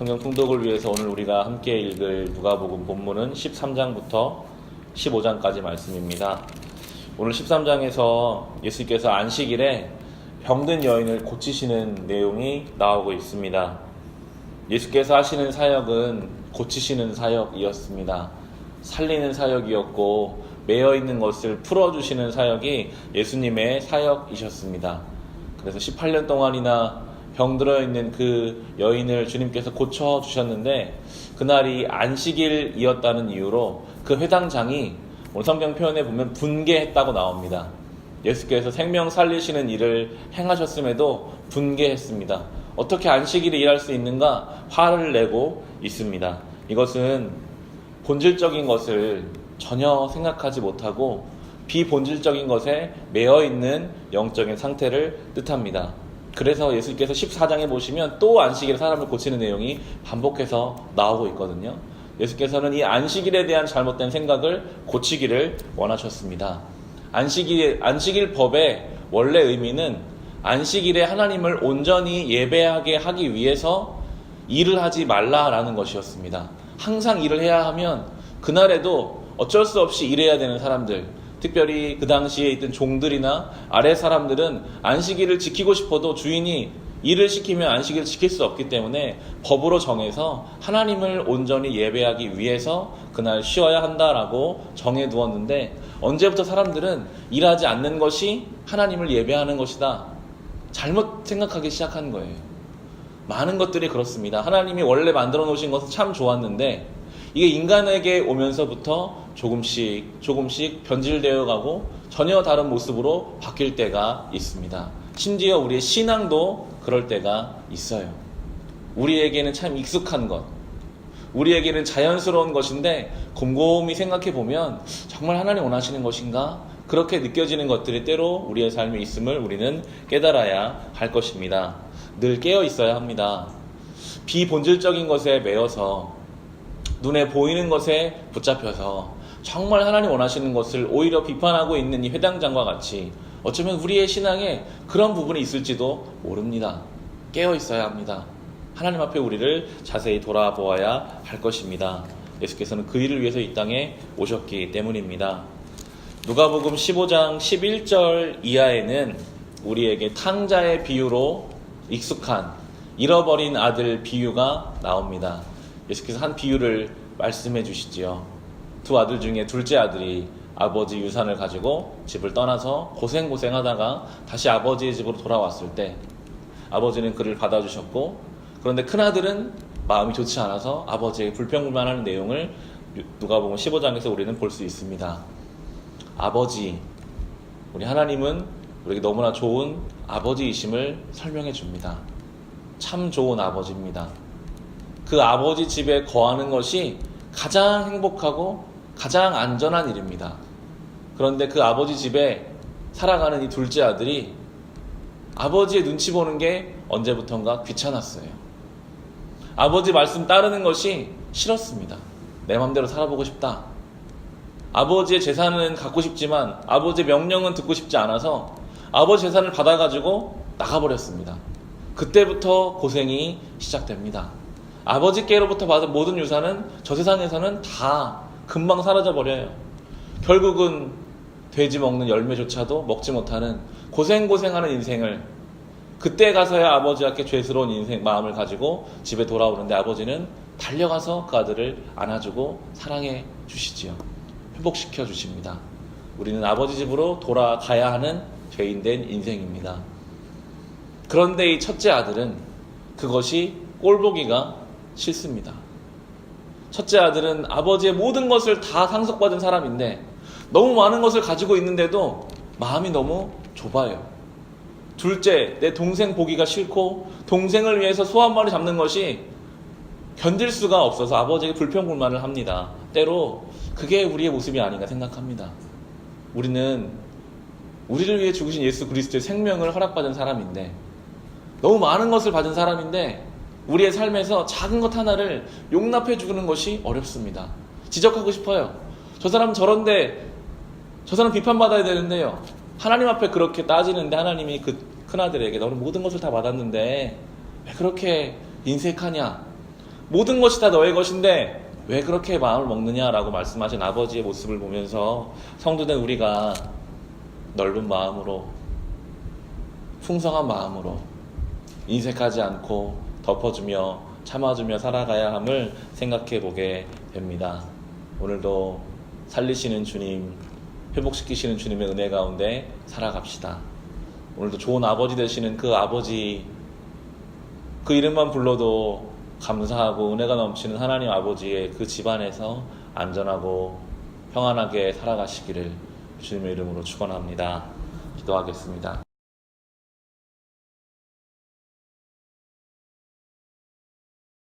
성경 통독을 위해서 오늘 우리가 함께 읽을 누가복음 본문은 13장부터 15장까지 말씀입니다. 오늘 13장에서 예수께서 안식일에 병든 여인을 고치시는 내용이 나오고 있습니다. 예수께서 하시는 사역은 고치시는 사역이었습니다. 살리는 사역이었고 매여있는 것을 풀어주시는 사역이 예수님의 사역이셨습니다. 그래서 18년 동안이나 병들어 있는 그 여인을 주님께서 고쳐주셨는데 그날이 안식일이었다는 이유로 그 회당장이 오늘 성경 표현에 보면 분개했다고 나옵니다. 예수께서 생명 살리시는 일을 행하셨음에도 분개했습니다. 어떻게 안식일에 일할 수 있는가 화를 내고 있습니다. 이것은 본질적인 것을 전혀 생각하지 못하고 비본질적인 것에 매여있는 영적인 상태를 뜻합니다. 그래서 예수께서 14장에 보시면 또 안식일에 사람을 고치는 내용이 반복해서 나오고 있거든요. 예수께서는 이 안식일에 대한 잘못된 생각을 고치기를 원하셨습니다. 안식일 법의 원래 의미는 안식일에 하나님을 온전히 예배하게 하기 위해서 일을 하지 말라라는 것이었습니다. 항상 일을 해야 하면 그날에도 어쩔 수 없이 일해야 되는 사람들, 특별히 그 당시에 있던 종들이나 아래 사람들은 안식일을 지키고 싶어도 주인이 일을 시키면 안식일을 지킬 수 없기 때문에 법으로 정해서 하나님을 온전히 예배하기 위해서 그날 쉬어야 한다라고 정해두었는데 언제부터 사람들은 일하지 않는 것이 하나님을 예배하는 것이다 잘못 생각하기 시작한 거예요. 많은 것들이 그렇습니다. 하나님이 원래 만들어 놓으신 것은 참 좋았는데 이게 인간에게 오면서부터 조금씩 변질되어 가고 전혀 다른 모습으로 바뀔 때가 있습니다. 심지어 우리의 신앙도 그럴 때가 있어요. 우리에게는 참 익숙한 것, 우리에게는 자연스러운 것인데 곰곰이 생각해 보면 정말 하나님 원하시는 것인가? 그렇게 느껴지는 것들이 때로 우리의 삶에 있음을 우리는 깨달아야 할 것입니다. 늘 깨어 있어야 합니다. 비본질적인 것에 매여서 눈에 보이는 것에 붙잡혀서 정말 하나님 원하시는 것을 오히려 비판하고 있는 이 회당장과 같이 어쩌면 우리의 신앙에 그런 부분이 있을지도 모릅니다. 깨어 있어야 합니다. 하나님 앞에 우리를 자세히 돌아보아야 할 것입니다. 예수께서는 그 일을 위해서 이 땅에 오셨기 때문입니다. 누가복음 15장 11절 이하에는 우리에게 탕자의 비유로 익숙한 잃어버린 아들 비유가 나옵니다. 예수께서 한 비유를 말씀해 주시지요. 두 아들 중에 둘째 아들이 아버지 유산을 가지고 집을 떠나서 고생하다가 다시 아버지의 집으로 돌아왔을 때 아버지는 그를 받아주셨고 그런데 큰아들은 마음이 좋지 않아서 아버지에게 불평불만하는 내용을 누가복음 15장에서 우리는 볼 수 있습니다. 아버지, 우리 하나님은 우리에게 너무나 좋은 아버지이심을 설명해 줍니다. 참 좋은 아버지입니다. 그 아버지 집에 거하는 것이 가장 행복하고 가장 안전한 일입니다. 그런데 그 아버지 집에 살아가는 이 둘째 아들이 아버지의 눈치 보는 게 언제부턴가 귀찮았어요. 아버지 말씀 따르는 것이 싫었습니다. 내 맘대로 살아보고 싶다. 아버지의 재산은 갖고 싶지만 아버지의 명령은 듣고 싶지 않아서 아버지 재산을 받아가지고 나가버렸습니다. 그때부터 고생이 시작됩니다. 아버지께로부터 받은 모든 유산은 저 세상에서는 다 금방 사라져버려요. 결국은 돼지 먹는 열매조차도 먹지 못하는 고생하는 인생을 그때 가서야 아버지 앞에 죄스러운 인생 마음을 가지고 집에 돌아오는데 아버지는 달려가서 그 아들을 안아주고 사랑해 주시지요. 회복시켜 주십니다. 우리는 아버지 집으로 돌아가야 하는 죄인된 인생입니다. 그런데 이 첫째 아들은 그것이 꼴보기가 싫습니다. 첫째 아들은 아버지의 모든 것을 다 상속받은 사람인데 너무 많은 것을 가지고 있는데도 마음이 너무 좁아요. 둘째, 내 동생 보기가 싫고 동생을 위해서 소 한 마리 잡는 것이 견딜 수가 없어서 아버지에게 불평불만을 합니다. 때로 그게 우리의 모습이 아닌가 생각합니다. 우리는 우리를 위해 죽으신 예수 그리스도의 생명을 허락받은 사람인데 너무 많은 것을 받은 사람인데 우리의 삶에서 작은 것 하나를 용납해 주는 것이 어렵습니다. 지적하고 싶어요. 저 사람은 저런데 저 사람 비판받아야 되는데요. 하나님 앞에 그렇게 따지는데 하나님이 그 큰아들에게 너는 모든 것을 다 받았는데 왜 그렇게 인색하냐? 모든 것이 다 너의 것인데 왜 그렇게 마음을 먹느냐라고 말씀하신 아버지의 모습을 보면서 성도된 우리가 넓은 마음으로, 풍성한 마음으로 인색하지 않고 덮어주며 참아주며 살아가야 함을 생각해 보게 됩니다. 오늘도 살리시는 주님, 회복시키시는 주님의 은혜 가운데 살아갑시다. 오늘도 좋은 아버지 되시는 그 아버지, 그 이름만 불러도 감사하고 은혜가 넘치는 하나님 아버지의 그 집안에서 안전하고 평안하게 살아가시기를 주님의 이름으로 축원합니다. 기도하겠습니다.